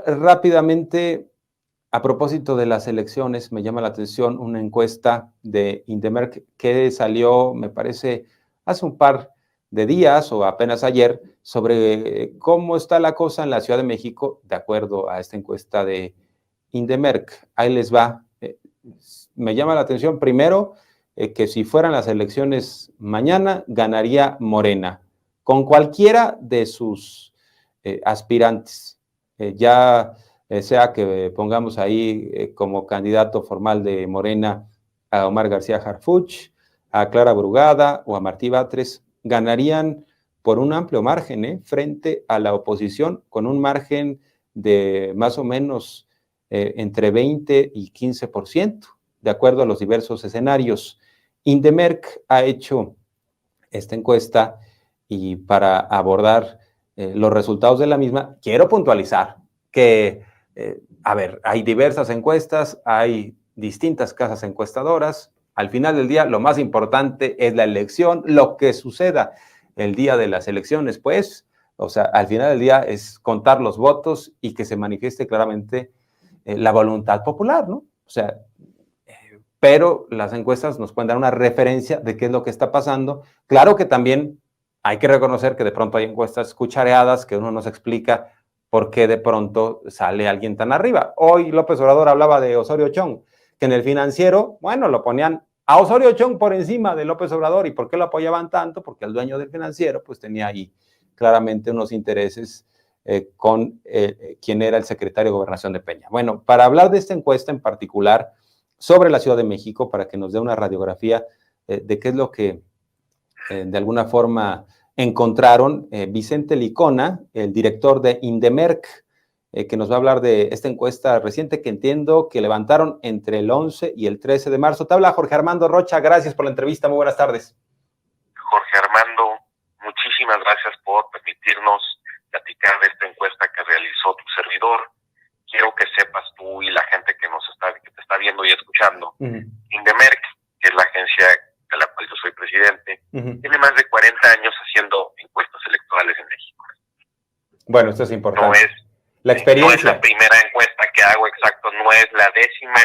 Rápidamente, a propósito de las elecciones, me llama la atención una encuesta de Indemerc que salió, me parece, hace un par de días o apenas ayer, sobre cómo está la cosa en la Ciudad de México, de acuerdo a esta encuesta de Indemerc. Ahí les va. Me llama la atención, primero, que si fueran las elecciones mañana, ganaría Morena, con cualquiera de sus aspirantes. Sea que pongamos ahí como candidato formal de Morena a Omar García Harfuch, a Clara Brugada o a Martí Batres, ganarían por un amplio margen frente a la oposición, con un margen de más o menos entre 20 y 15%, de acuerdo a los diversos escenarios. Indemerc ha hecho esta encuesta y para abordar los resultados de la misma, quiero puntualizar que, hay diversas encuestas, hay distintas casas encuestadoras. Al final del día, lo más importante es la elección, lo que suceda el día de las elecciones, pues, o sea, al final del día es contar los votos y que se manifieste claramente la voluntad popular, ¿no? O sea, pero las encuestas nos pueden dar una referencia de qué es lo que está pasando. Claro que también hay que reconocer que de pronto hay encuestas cuchareadas que uno nos explica por qué de pronto sale alguien tan arriba. Hoy López Obrador hablaba de Osorio Chong, que en el Financiero, bueno, lo ponían a Osorio Chong por encima de López Obrador. ¿Y por qué lo apoyaban tanto? Porque el dueño del Financiero pues tenía ahí claramente unos intereses con quien era el secretario de Gobernación de Peña. Bueno, para hablar de esta encuesta en particular sobre la Ciudad de México, para que nos dé una radiografía de qué es lo que de alguna forma encontraron, Vicente Licona, el director de Indemerc, que nos va a hablar de esta encuesta reciente que entiendo que levantaron entre el 11 y el 13 de marzo. Te habla Jorge Armando Rocha, gracias por la entrevista, muy buenas tardes. Jorge Armando, muchísimas gracias por permitirnos platicar de esta encuesta que realizó tu servidor. Quiero que sepas tú y la gente que te está viendo y escuchando, Indemerc, que es la agencia de la cual yo soy presidente, tiene más de 40 años haciendo encuestas electorales en México. Bueno, esto es importante. No es la experiencia. No es la primera encuesta que hago, exacto, no es la décima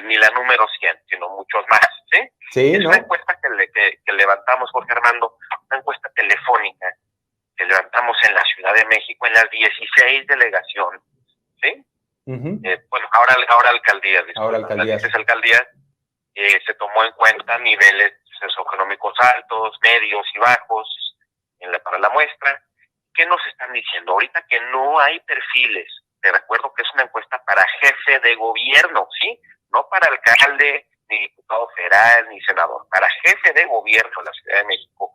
ni la número 100, sino muchos más, ¿sí? Sí, es ¿no? Una encuesta que levantamos, Jorge Armando, una encuesta telefónica que levantamos en la Ciudad de México, en las 16 delegaciones, ¿sí? Bueno, ahora alcaldías, disculpa, ahora alcaldías. Las 16 alcaldías, se tomó en cuenta niveles socioeconómicos altos, medios y bajos para la muestra. ¿Qué nos están diciendo? Ahorita que no hay perfiles, te recuerdo que es una encuesta para jefe de gobierno, ¿sí? No para alcalde, ni diputado federal, ni senador, para jefe de gobierno de la Ciudad de México.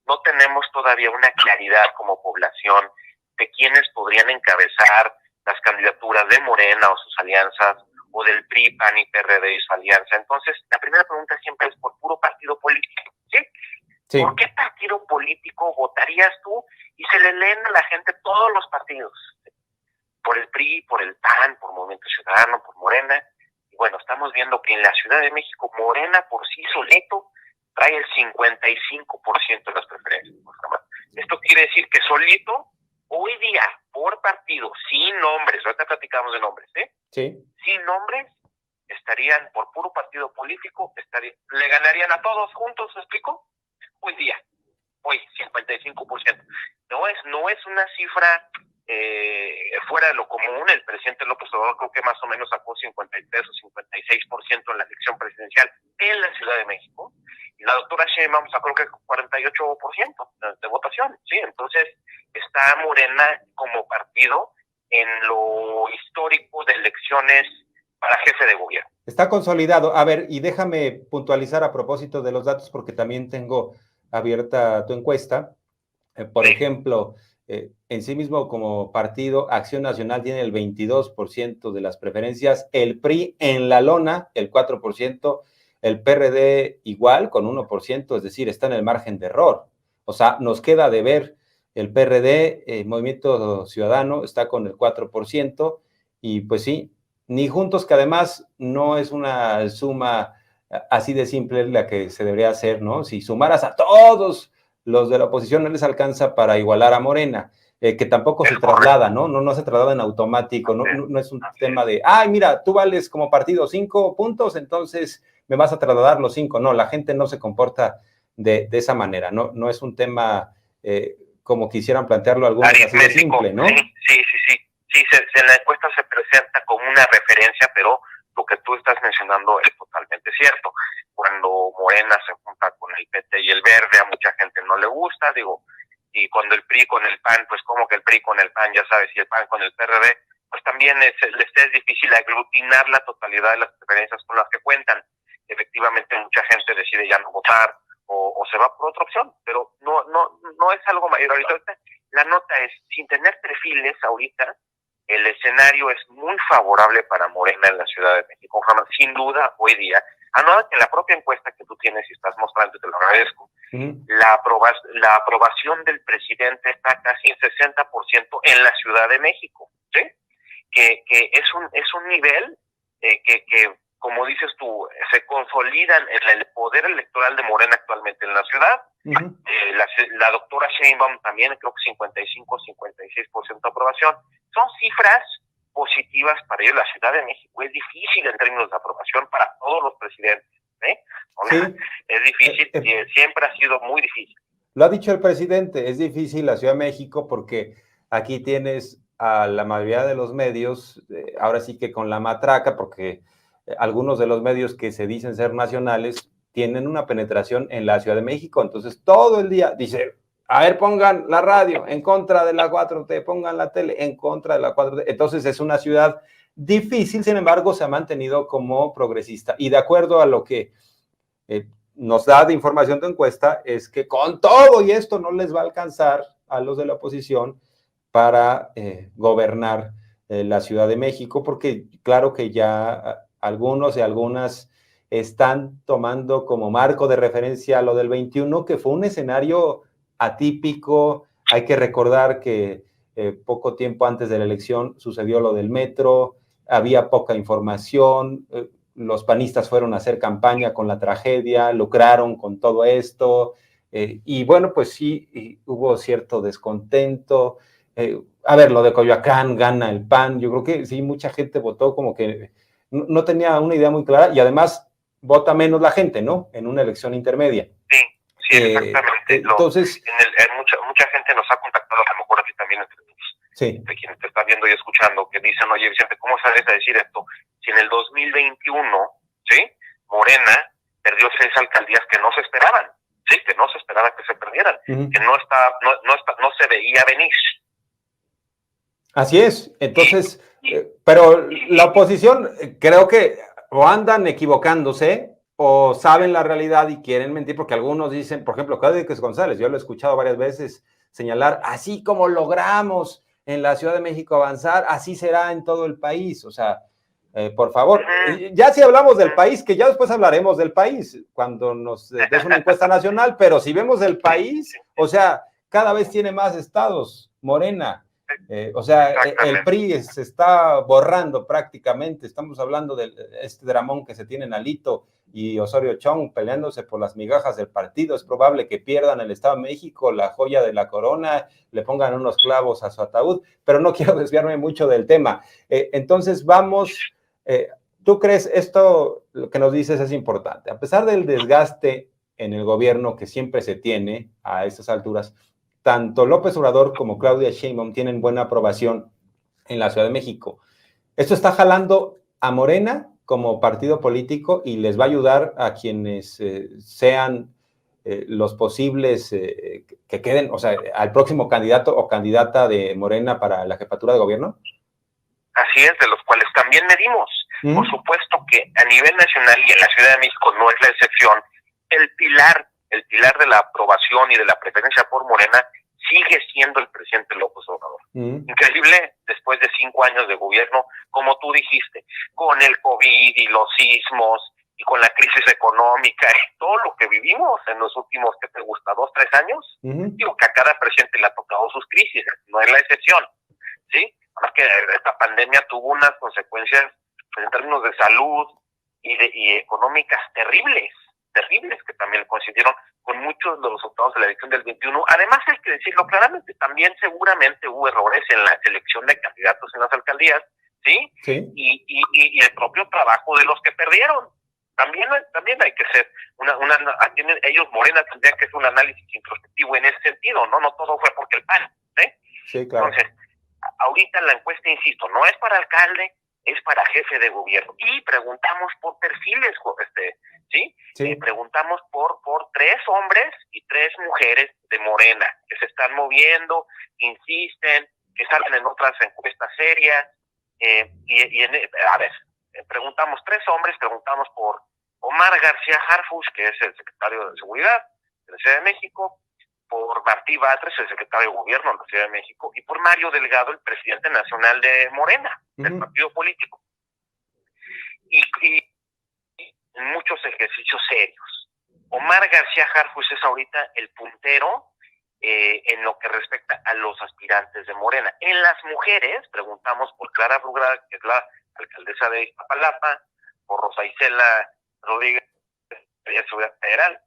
No tenemos todavía una claridad como población de quiénes podrían encabezar las candidaturas de Morena o sus alianzas, o del PRI, PAN y PRD y su alianza. Entonces, la primera pregunta siempre es por puro partido político, ¿sí? Sí. ¿Por qué partido político votarías tú? Y se le leen a la gente todos los partidos. Por el PRI, por el PAN, por Movimiento Ciudadano, por Morena. Y bueno, estamos viendo que en la Ciudad de México, Morena por sí solito trae el 55% de las preferencias. Esto quiere decir que solito, hoy día, por partido, sin nombres, ahorita platicamos de nombres, ¿eh? Sí. Sin nombres, estarían, por puro partido político, le ganarían a todos juntos, ¿me explico? Hoy, 55%. No es una cifra fuera de lo común. El presidente López Obrador creo que más o menos sacó 53 o 56% en la elección presidencial en la Ciudad de México. Y la doctora Sheinbaum sacó creo que 48% de votación, ¿sí? Entonces, está Morena como partido en lo histórico de elecciones para jefe de gobierno. Está consolidado. A ver, y déjame puntualizar a propósito de los datos, porque también tengo abierta tu encuesta. Por ejemplo, en sí mismo como partido, Acción Nacional tiene el 22% de las preferencias, el PRI en la lona, el 4%, el PRD igual, con 1%, es decir, está en el margen de error. O sea, nos queda de ver el PRD, Movimiento Ciudadano, está con el 4%, y pues sí, ni juntos, que además no es una suma así de simple la que se debería hacer, ¿no? Si sumaras a todos los de la oposición no les alcanza para igualar a Morena. que tampoco se traslada, ¿no? No se traslada en automático, no es un tema de, ay, mira, tú vales como partido 5 puntos, entonces me vas a trasladar los 5. No, la gente no se comporta de esa manera, no es un tema como quisieran plantearlo algunos, así de simple, ¿no? Sí, en la encuesta se presenta como una referencia, pero lo que tú estás mencionando es totalmente cierto. Cuando Morena se junta con el PT y el Verde, a mucha gente no le gusta, y cuando el PRI con el PAN, pues como que el PRI con el PAN, ya sabes, y el PAN con el PRD, pues también les es difícil aglutinar la totalidad de las preferencias con las que cuentan. Efectivamente, mucha gente decide ya no votar o se va por otra opción, pero no es algo mayor. Ahorita la nota es, sin tener perfiles ahorita, el escenario es muy favorable para Morena en la Ciudad de México, sin duda hoy día. Nada que en la propia encuesta que tú tienes y estás mostrando, te lo agradezco, la aprobación del presidente está casi en 60% en la Ciudad de México, ¿sí? Que es un nivel que, como dices tú, se consolidan en el poder electoral de Morena actualmente en la ciudad. La doctora Sheinbaum también, creo que 55-56% de aprobación. Son cifras positivas para ellos. La Ciudad de México es difícil en términos de aprobación para todos los presidentes. Sí. Es difícil, siempre ha sido muy difícil. Lo ha dicho el presidente, es difícil la Ciudad de México porque aquí tienes a la mayoría de los medios, ahora sí que con la matraca, porque algunos de los medios que se dicen ser nacionales tienen una penetración en la Ciudad de México, entonces todo el día dice, a ver, pongan la radio en contra de la 4T, pongan la tele en contra de la 4T, entonces es una ciudad difícil, sin embargo se ha mantenido como progresista, y de acuerdo a lo que nos da de información de encuesta, es que con todo y esto no les va a alcanzar a los de la oposición para gobernar la Ciudad de México, porque claro que ya algunos y algunas están tomando como marco de referencia lo del 21, que fue un escenario atípico. Hay que recordar que poco tiempo antes de la elección sucedió lo del metro, había poca información, los panistas fueron a hacer campaña con la tragedia, lucraron con todo esto, y bueno, pues sí, hubo cierto descontento. A ver, lo de Coyoacán, gana el PAN, yo creo que sí, mucha gente votó como que no tenía una idea muy clara, y además vota menos la gente, ¿no? En una elección intermedia. Sí, exactamente. Entonces, mucha gente nos ha contactado, a lo mejor aquí también entre de quienes te están viendo y escuchando, que dicen, oye Vicente, ¿cómo sabes a decir esto? Si en el 2021, ¿sí? Morena perdió 6 alcaldías que no se esperaban, ¿sí? Que no se esperaba que se perdieran, que no se veía venir. Así es, entonces, pero la oposición creo que o andan equivocándose o saben la realidad y quieren mentir, porque algunos dicen, por ejemplo, Claudio González, yo lo he escuchado varias veces señalar, así como logramos en la Ciudad de México avanzar, así será en todo el país. O sea, por favor, ya si hablamos del país, que ya después hablaremos del país, cuando nos des una encuesta nacional, pero si vemos el país, o sea, cada vez tiene más estados, Morena. O sea, el PRI se está borrando prácticamente. Estamos hablando de este dramón que se tiene en Alito y Osorio Chong peleándose por las migajas del partido. Es probable que pierdan el Estado de México, la joya de la corona, le pongan unos clavos a su ataúd, pero no quiero desviarme mucho del tema. Entonces vamos, ¿tú crees esto, lo que nos dices es importante? A pesar del desgaste en el gobierno que siempre se tiene a estas alturas, tanto López Obrador como Claudia Sheinbaum tienen buena aprobación en la Ciudad de México. Esto está jalando a Morena como partido político y les va a ayudar a quienes sean los posibles que queden, o sea, al próximo candidato o candidata de Morena para la jefatura de gobierno. Así es, de los cuales también medimos. Por supuesto que a nivel nacional y en la Ciudad de México no es la excepción, el pilar de la aprobación y de la preferencia por Morena sigue siendo el presidente López Obrador. Increíble, después de 5 años de gobierno, como tú dijiste, con el COVID y los sismos y con la crisis económica y todo lo que vivimos en los últimos, ¿qué te gusta? 2, 3 años. Digo que a cada presidente le ha tocado sus crisis, no es la excepción, ¿sí? Además que esta pandemia tuvo unas consecuencias pues, en términos de salud y económicas terribles, terribles que también coincidieron con muchos de los resultados de la elección del 21. Además, hay que decirlo claramente, también seguramente hubo errores en la selección de candidatos en las alcaldías, ¿sí? Sí. Y el propio trabajo de los que perdieron. También hay que ser ellos, Morena, tendrían que hacer un análisis introspectivo en ese sentido, ¿no? No todo fue porque el PAN, ¿sí? Sí, claro. Entonces, ahorita la encuesta, insisto, no es para alcalde, es para jefe de gobierno. Y preguntamos por perfiles, ¿sí? Sí. Preguntamos por 3 hombres y 3 mujeres de Morena, que se están moviendo, insisten, que salen en otras encuestas serias. Preguntamos 3 hombres, preguntamos por Omar García Harfuch, que es el secretario de Seguridad de la Ciudad de México, por Martí Batres, el secretario de Gobierno de la Ciudad de México, y por Mario Delgado, el presidente nacional de Morena, del partido político. Y en muchos ejercicios serios. Omar García Harfuch es ahorita el puntero en lo que respecta a los aspirantes de Morena. En las mujeres, preguntamos por Clara Brugada, que es la alcaldesa de Iztapalapa, por Rosa Isela Rodríguez, de Seguridad Federal,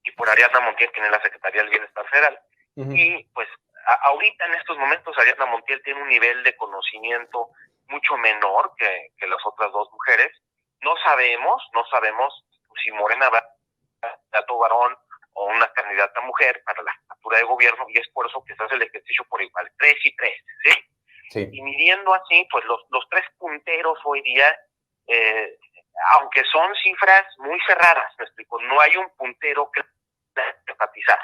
y por Ariadna Montiel, que es la Secretaría del Bienestar Federal. Y pues ahorita en estos momentos Ariadna Montiel tiene un nivel de conocimiento mucho menor que las otras 2 mujeres. No sabemos si Morena va a candidato varón o una candidata mujer para la jefatura de gobierno, y es por eso que se hace el ejercicio por igual, 3 y 3, ¿sí? Sí. Y midiendo así, pues los 3 punteros hoy día, aunque son cifras muy cerradas, me explico, no hay un puntero que enfatizar.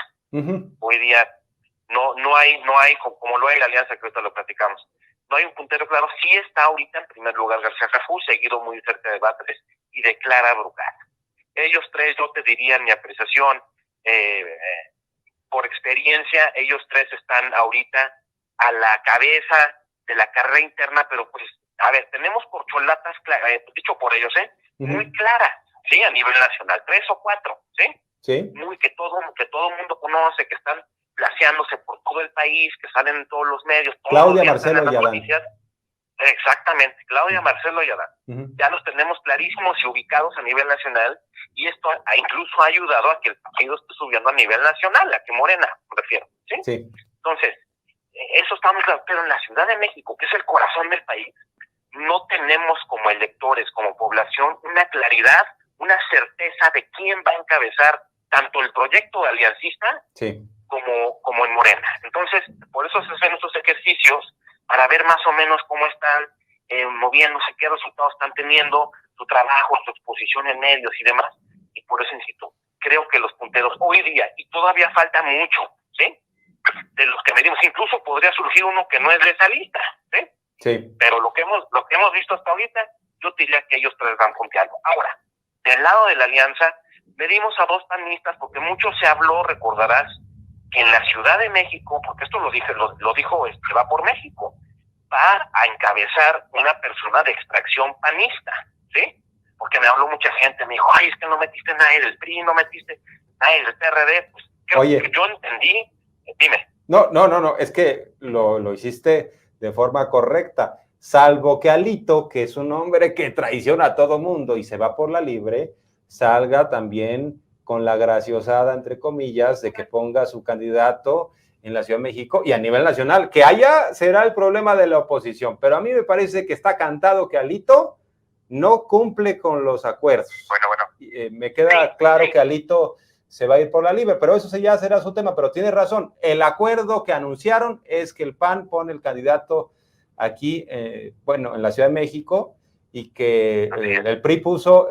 Hoy día no hay, como lo hay en la alianza, que ahorita lo platicamos, no hay un puntero claro. Sí está ahorita en primer lugar García Harfuch, seguido muy cerca de Batres y de Clara Brugada. Ellos 3, yo te diría, en mi apreciación, por experiencia, ellos 3 están ahorita a la cabeza de la carrera interna, pero pues, a ver, tenemos corcholatas, dicho por ellos, muy claras, ¿sí? A nivel nacional, 3 o 4, ¿sí? Sí. Muy que todo el mundo conoce, que están placeándose por todo el país, que salen en todos los medios. Claudia, Marcelo y Adán. Exactamente, Claudia, Marcelo y Adán. Ya los tenemos clarísimos y ubicados a nivel nacional, y esto incluso ha ayudado a que el partido esté subiendo a nivel nacional, a que Morena, me refiero, ¿sí? Sí. Entonces, eso estamos claros, pero en la Ciudad de México, que es el corazón del país, no tenemos como electores, como población, una claridad, una certeza de quién va a encabezar tanto el proyecto aliancista, sí, como en Morena. Entonces, por eso se hacen estos ejercicios, para ver más o menos cómo están moviéndose, qué resultados están teniendo, su trabajo, su exposición en medios y demás. Y por eso insisto, creo que los punteros hoy día, y todavía falta mucho, ¿sí? De los que medimos, incluso podría surgir uno que no es de esa lista, ¿sí? Sí. Pero lo que hemos visto hasta ahorita, yo diría que ellos 3 van punteando. Ahora, del lado de la alianza, medimos a 2 panistas, porque mucho se habló, recordarás, que en la Ciudad de México, porque esto lo dijo Va por México, va a encabezar una persona de extracción panista, ¿sí? Porque me habló mucha gente, me dijo, ay, es que no metiste nadie del PRI, no metiste nadie del PRD, pues creo que yo entendí, dime. No, es que lo hiciste de forma correcta, salvo que Alito, que es un hombre que traiciona a todo mundo y se va por la libre, salga también con la graciosada, entre comillas, de que ponga su candidato en la Ciudad de México y a nivel nacional, que allá será el problema de la oposición, pero a mí me parece que está cantado que Alito no cumple con los acuerdos. Bueno. Me queda claro que Alito se va a ir por la libre, pero eso ya será su tema, pero tiene razón, el acuerdo que anunciaron es que el PAN pone el candidato aquí, en la Ciudad de México, y que el PRI puso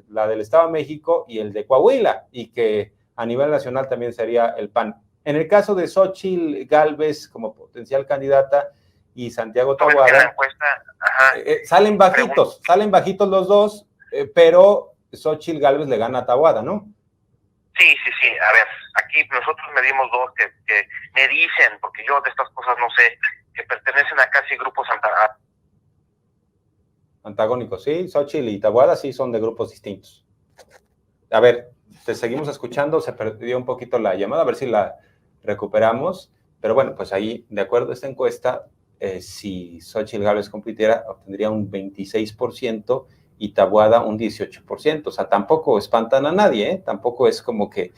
la del Estado de México y el de Coahuila, y que a nivel nacional también sería el PAN. En el caso de Xóchitl Gálvez como potencial candidata y Santiago Taboada, salen bajitos los dos, pero Xóchitl Gálvez le gana a Taboada, ¿no? Sí. A ver, aquí nosotros medimos 2 que me dicen, porque yo de estas cosas no sé, que pertenecen a casi grupos antagónicos, sí. Xóchitl y Taboada sí son de grupos distintos. A ver, te seguimos escuchando, se perdió un poquito la llamada, a ver si la recuperamos, pero bueno, pues ahí, de acuerdo a esta encuesta, si Xóchitl Gálvez compitiera, obtendría un 26% y Taboada un 18%. O sea, tampoco espantan a nadie, ¿eh? Tampoco es como que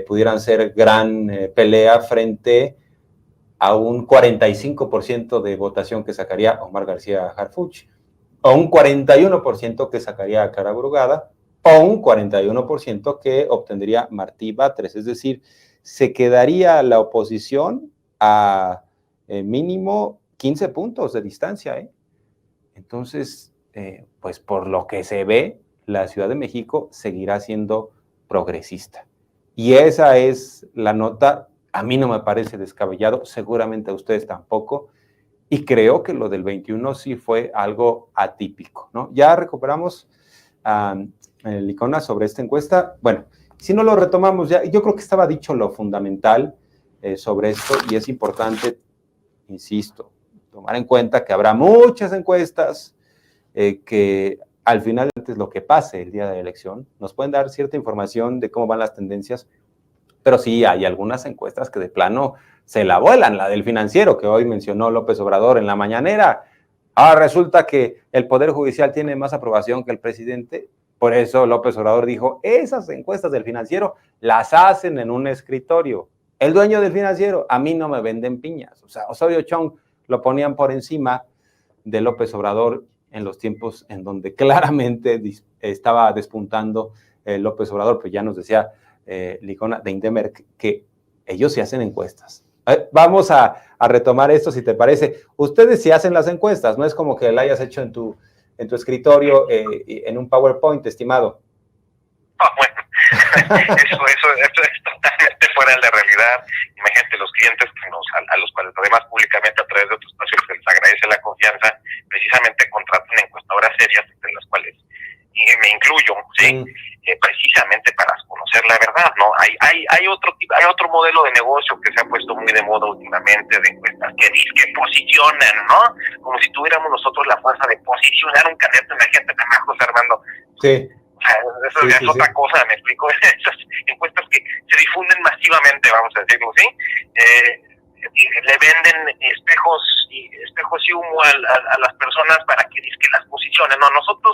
pudieran ser gran pelea frente a un 45% de votación que sacaría Omar García Harfuch, o un 41% que sacaría Clara Brugada, o un 41% que obtendría Martí Batres. Es decir, se quedaría la oposición a mínimo 15 puntos de distancia, ¿eh? Entonces, pues por lo que se ve, la Ciudad de México seguirá siendo progresista. Y esa es la nota. A mí no me parece descabellado, seguramente a ustedes tampoco, y creo que lo del 21 sí fue algo atípico, ¿no? Ya recuperamos el Licona sobre esta encuesta. Bueno, si no lo retomamos ya, yo creo que estaba dicho lo fundamental sobre esto, y es importante, insisto, tomar en cuenta que habrá muchas encuestas que al final, antes lo que pase el día de la elección, nos pueden dar cierta información de cómo van las tendencias, pero sí hay algunas encuestas que de plano se la vuelan, la del Financiero, que hoy mencionó López Obrador en la mañanera. Ahora resulta que el Poder Judicial tiene más aprobación que el presidente. Por eso López Obrador dijo, esas encuestas del Financiero las hacen en un escritorio. El dueño del Financiero, a mí no me venden piñas. O sea, Osorio Chong lo ponían por encima de López Obrador en los tiempos en donde claramente estaba despuntando López Obrador, pues ya nos decía Licona de Indemer que ellos sí hacen encuestas. Vamos a retomar esto, si te parece. Ustedes sí hacen las encuestas, no es como que la hayas hecho en tu escritorio en un PowerPoint, estimado. Bueno, eso es totalmente fuera de la realidad. Imagínate los clientes que a los cuales además públicamente a través de otros espacios se les agradece la confianza, precisamente contratan encuestadoras serias, entre las cuales y me incluyo, ¿sí? Precisamente para conocer la verdad, ¿no? Hay otro modelo de negocio que se ha puesto muy de moda últimamente, de encuestas que posicionan, ¿no? Como si tuviéramos nosotros la fuerza de posicionar un candidato. Imagínate, nada más, José Armando. Sí. O sea, eso sí, es otra cosa, me explico. Esas encuestas que se difunden masivamente, vamos a decirlo, ¿sí? Le venden espejos y humo a las personas para que las posicionen. No, nosotros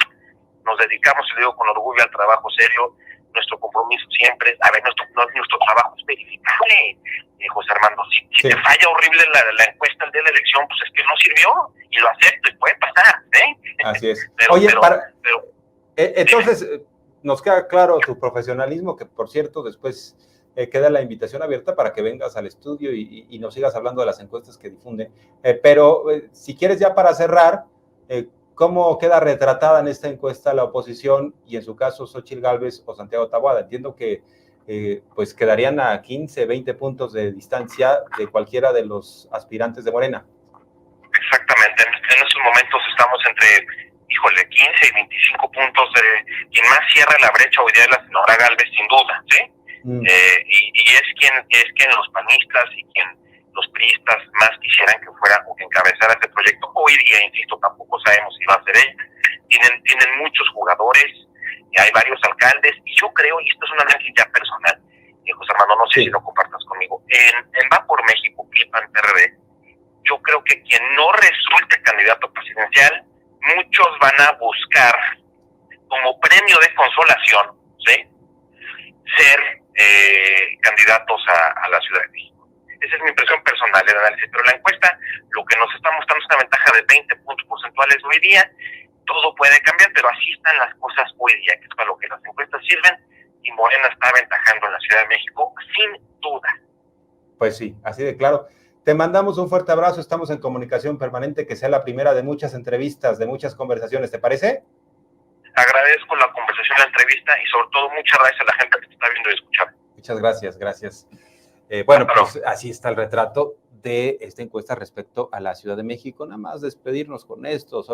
nos dedicamos, y lo digo con orgullo, al trabajo serio. Nuestro compromiso siempre es, nuestro trabajo es verificable, José Armando. Si te falla horrible la encuesta el día de la elección, pues es que no sirvió, y lo acepto, y puede pasar, ¿eh? Así es. Pero entonces, nos queda claro tu profesionalismo, que por cierto, después queda la invitación abierta para que vengas al estudio y nos sigas hablando de las encuestas que difunden. Pero si quieres, ya para cerrar, ¿cómo queda retratada en esta encuesta la oposición y en su caso Xóchitl Gálvez o Santiago Taboada? Entiendo que pues quedarían a 15, 20 puntos de distancia de cualquiera de los aspirantes de Morena. Exactamente, en estos momentos estamos entre 15 y 25 puntos de quien más cierra la brecha hoy día es la senadora Gálvez, sin duda, ¿sí? Y es quien los panistas y quien los priistas más quisieran que fuera o que encabezara este proyecto. Hoy día, insisto, tampoco sabemos si va a ser ella. Tienen muchos jugadores, hay varios alcaldes, y yo creo, y esto es un análisis ya personal, José Armando, no sé si lo compartas conmigo, en Va por México, PRI-PAN, PRD, yo creo que quien no resulte candidato presidencial, muchos van a buscar como premio de consolación, ¿sí?, ser candidatos a la Ciudad de México. Esa es mi impresión personal, el análisis. Pero la encuesta lo que nos está mostrando es una ventaja de 20 puntos porcentuales hoy día. Todo puede cambiar, pero así están las cosas hoy día, que es para lo que las encuestas sirven, y Morena está aventajando en la Ciudad de México, sin duda. Pues sí, así de claro. Te mandamos un fuerte abrazo, estamos en comunicación permanente, que sea la primera de muchas entrevistas, de muchas conversaciones, ¿te parece? Agradezco la conversación, la entrevista, y sobre todo muchas gracias a la gente que te está viendo y escuchando. Muchas gracias, gracias. Bueno, pues así está el retrato de esta encuesta respecto a la Ciudad de México. Nada más despedirnos con esto.